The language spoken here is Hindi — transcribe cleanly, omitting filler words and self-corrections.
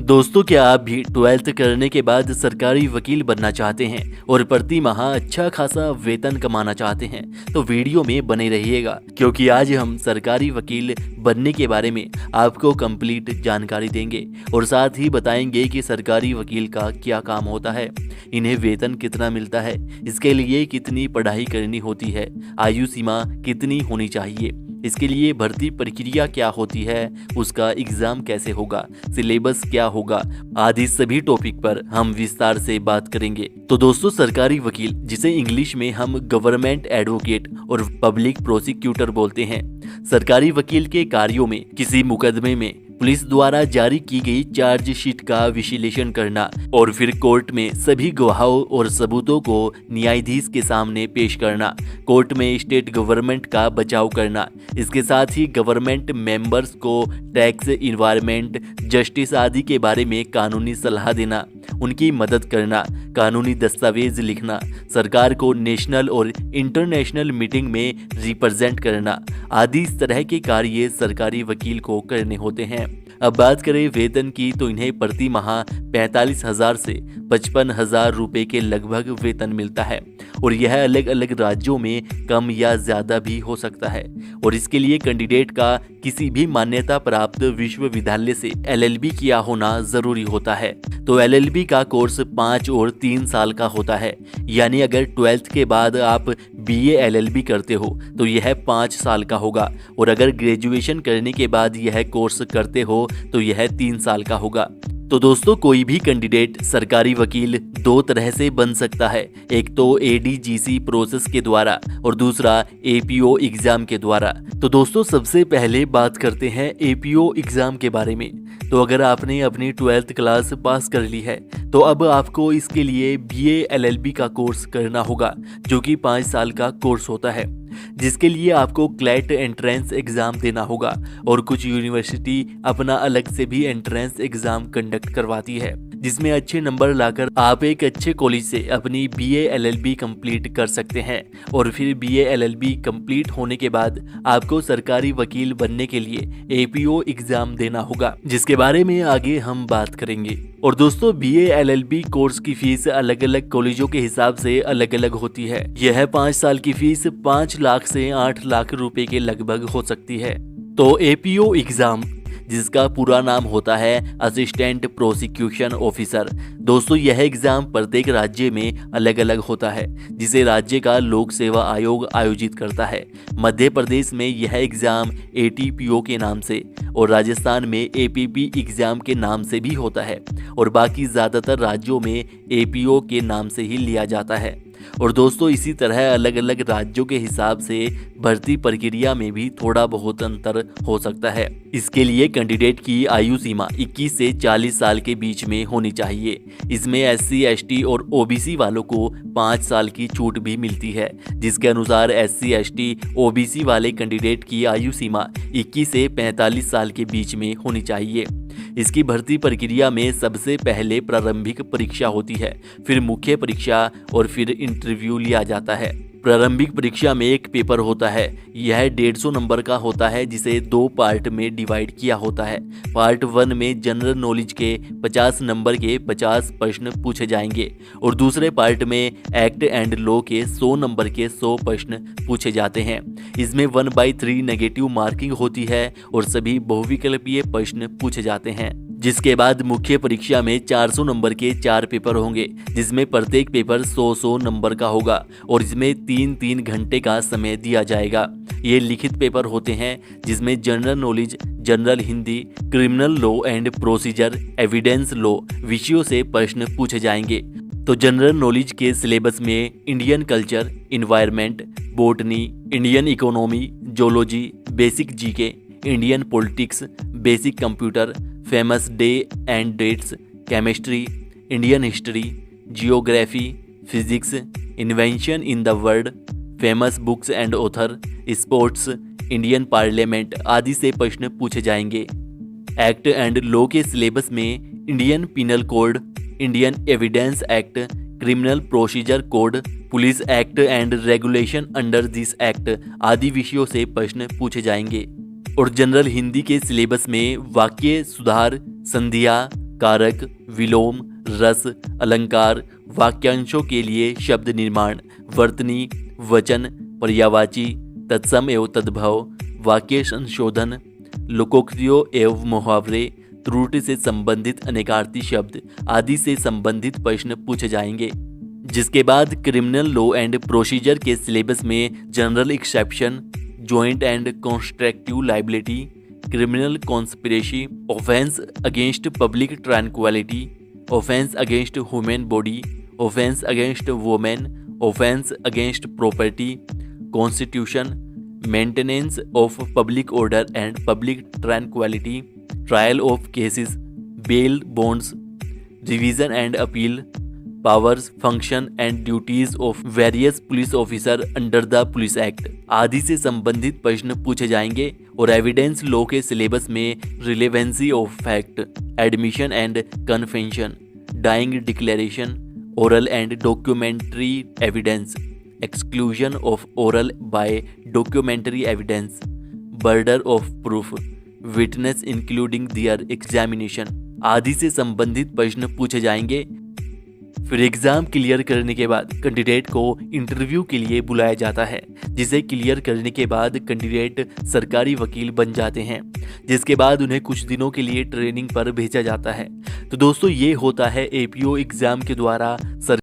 दोस्तों, क्या आप भी 12th करने के बाद सरकारी वकील बनना चाहते हैं और प्रति माह अच्छा खासा वेतन कमाना चाहते हैं? तो वीडियो में बने रहिएगा, क्योंकि आज हम सरकारी वकील बनने के बारे में आपको कंप्लीट जानकारी देंगे और साथ ही बताएंगे कि सरकारी वकील का क्या काम होता है, इन्हें वेतन कितना मिलता है, इसके लिए कितनी पढ़ाई करनी होती है, आयु सीमा कितनी होनी चाहिए, इसके लिए भर्ती प्रक्रिया क्या होती है, उसका एग्जाम कैसे होगा, सिलेबस क्या होगा, आदि सभी टॉपिक पर हम विस्तार से बात करेंगे। तो दोस्तों, सरकारी वकील, जिसे इंग्लिश में हम गवर्नमेंट एडवोकेट और पब्लिक प्रोसिक्यूटर बोलते हैं, सरकारी वकील के कार्यों में किसी मुकदमे में पुलिस द्वारा जारी की गई चार्जशीट का विश्लेषण करना और फिर कोर्ट में सभी गवाहों और सबूतों को न्यायाधीश के सामने पेश करना, कोर्ट में स्टेट गवर्नमेंट का बचाव करना, इसके साथ ही गवर्नमेंट मेंबर्स को टैक्स, इन्वायरमेंट, जस्टिस आदि के बारे में कानूनी सलाह देना, उनकी मदद करना, कानूनी दस्तावेज लिखना, सरकार को नेशनल और इंटरनेशनल मीटिंग में रिप्रेजेंट करना आदि इस तरह के कार्य सरकारी वकील को करने होते हैं। अब बात करें वेतन की, तो इन्हें प्रति माह 45,000 से 55,000 रुपए के लगभग वेतन मिलता है और यह अलग अलग राज्यों में कम या ज्यादा भी हो सकता है और इसके लिए कैंडिडेट का किसी भी मान्यता प्राप्त विश्वविद्यालय से LLB किया होना जरूरी होता है। तो LLB का कोर्स 5 और 3 साल का होता है, यानी अगर 12th के बाद आप BA LLB करते हो तो यह 5 साल का होगा और अगर ग्रेजुएशन करने के बाद यह कोर्स करते हो तो यह 3 साल का होगा। तो दोस्तों, कोई भी कैंडिडेट सरकारी वकील 2 तरह से बन सकता है, एक तो ADGC प्रोसेस के द्वारा और दूसरा APO एग्जाम के द्वारा। तो दोस्तों, सबसे पहले बात करते हैं APO एग्जाम के बारे में। तो अगर आपने अपनी 12th क्लास पास कर ली है तो अब आपको इसके लिए BA LLB का कोर्स करना होगा, जो कि 5 साल का कोर्स होता है, जिसके लिए आपको क्लैट एंट्रेंस एग्जाम देना होगा और कुछ यूनिवर्सिटी अपना अलग से भी एंट्रेंस एग्जाम कंडक्ट करवाती है, जिसमें अच्छे नंबर लाकर आप एक अच्छे कॉलेज से अपनी BA LLB कंप्लीट कर सकते हैं और फिर BA LLB कंप्लीट होने के बाद आपको सरकारी वकील बनने के लिए APO एग्जाम देना होगा, जिसके बारे में आगे हम बात करेंगे। और दोस्तों, BA LLB कोर्स की फीस अलग अलग कॉलेजों के हिसाब से अलग अलग होती है। यह 5 साल की फीस 5 लाख से 8 लाख रुपए के लगभग हो सकती है। तो APO एग्जाम, जिसका पूरा नाम होता है असिस्टेंट प्रोसिक्यूशन ऑफिसर, दोस्तों यह एग्जाम प्रत्येक राज्य में अलग अलग होता है, जिसे राज्य का लोक सेवा आयोग आयोजित करता है। मध्य प्रदेश में यह एग्जाम ATPO के नाम से और राजस्थान में APP एग्जाम के नाम से भी होता है और बाकी ज़्यादातर राज्यों में APO के नाम से ही लिया जाता है। और दोस्तों, इसी तरह अलग अलग राज्यों के हिसाब से भर्ती प्रक्रिया में भी थोड़ा बहुत अंतर हो सकता है। इसके लिए कैंडिडेट की आयु सीमा 21 से 40 साल के बीच में होनी चाहिए। इसमें SC, ST और OBC वालों को 5 साल की छूट भी मिलती है, जिसके अनुसार SC, ST, OBC वाले कैंडिडेट की आयु सीमा 21 से 45 साल के बीच में होनी चाहिए। इसकी भर्ती प्रक्रिया में सबसे पहले प्रारंभिक परीक्षा होती है, फिर मुख्य परीक्षा और फिर इंटरव्यू लिया जाता है। प्रारंभिक परीक्षा में एक पेपर होता है, यह 150 नंबर का होता है, जिसे 2 पार्ट में डिवाइड किया होता है। पार्ट 1 में जनरल नॉलेज के 50 नंबर के 50 प्रश्न पूछे जाएंगे और दूसरे पार्ट में एक्ट एंड लॉ के 100 नंबर के 100 प्रश्न पूछे जाते हैं। इसमें 1/3 नेगेटिव मार्किंग होती है और सभी बहुविकल्पीय प्रश्न पूछे जाते हैं। जिसके बाद मुख्य परीक्षा में 400 नंबर के 4 पेपर होंगे, जिसमें प्रत्येक पेपर 100 नंबर का होगा और इसमें 3-3 घंटे का समय दिया जाएगा। ये लिखित पेपर होते हैं, जिसमें general knowledge, general Hindi, criminal law and procedure, evidence law विषयों से प्रश्न पूछे जाएंगे। तो जनरल नॉलेज के सिलेबस में Indian culture, environment, botany, Indian economy, zoology, basic GK, Indian politics, basic computer, famous day and dates, chemistry, Indian history, geography, physics, invention in the world, famous books and author, sports, Indian parliament आदि से प्रश्न पूछे जाएंगे। एक्ट एंड लॉ के सिलेबस में Indian penal code, Indian evidence act, criminal procedure code, police act and regulation under this act आदि विषयों से प्रश्न पूछे जाएंगे। और जनरल हिंदी के सिलेबस में वाक्य सुधार, संधिया, कारक, विलोम, रस, अलंकार, वाक्यांशों के लिए शब्द निर्माण, वर्तनी, वचन, पर्यायवाची, तत्सम एवं तद्भव, वाक्य संशोधन, लोकोक्तियों एवं मुहावरे, त्रुटि से संबंधित अनेकार्थी शब्द आदि से संबंधित प्रश्न पूछे जाएंगे। जिसके बाद क्रिमिनल लॉ एंड प्रोसीजर के सिलेबस में general exception, joint and constructive liability, criminal conspiracy, offence against public tranquillity, offence against human body, offence against women, offence against property, constitution, maintenance of public order and public tranquillity, trial of cases, bail bonds, revision and appeal, powers, function and duties of various police officer under the police act आदि से संबंधित प्रश्न पूछे जाएंगे। और एविडेंस लॉ के सिलेबस में relevancy of fact, admission and confession, dying declaration, oral and documentary evidence, exclusion of oral by documentary evidence, burden of proof, witness including their examination आदि से संबंधित प्रश्न पूछे जाएंगे। फिर एग्जाम क्लियर करने के बाद कैंडिडेट को इंटरव्यू के लिए बुलाया जाता है, जिसे क्लियर करने के बाद कैंडिडेट सरकारी वकील बन जाते हैं, जिसके बाद उन्हें कुछ दिनों के लिए ट्रेनिंग पर भेजा जाता है। तो दोस्तों, ये होता है एपीओ एग्जाम के द्वारा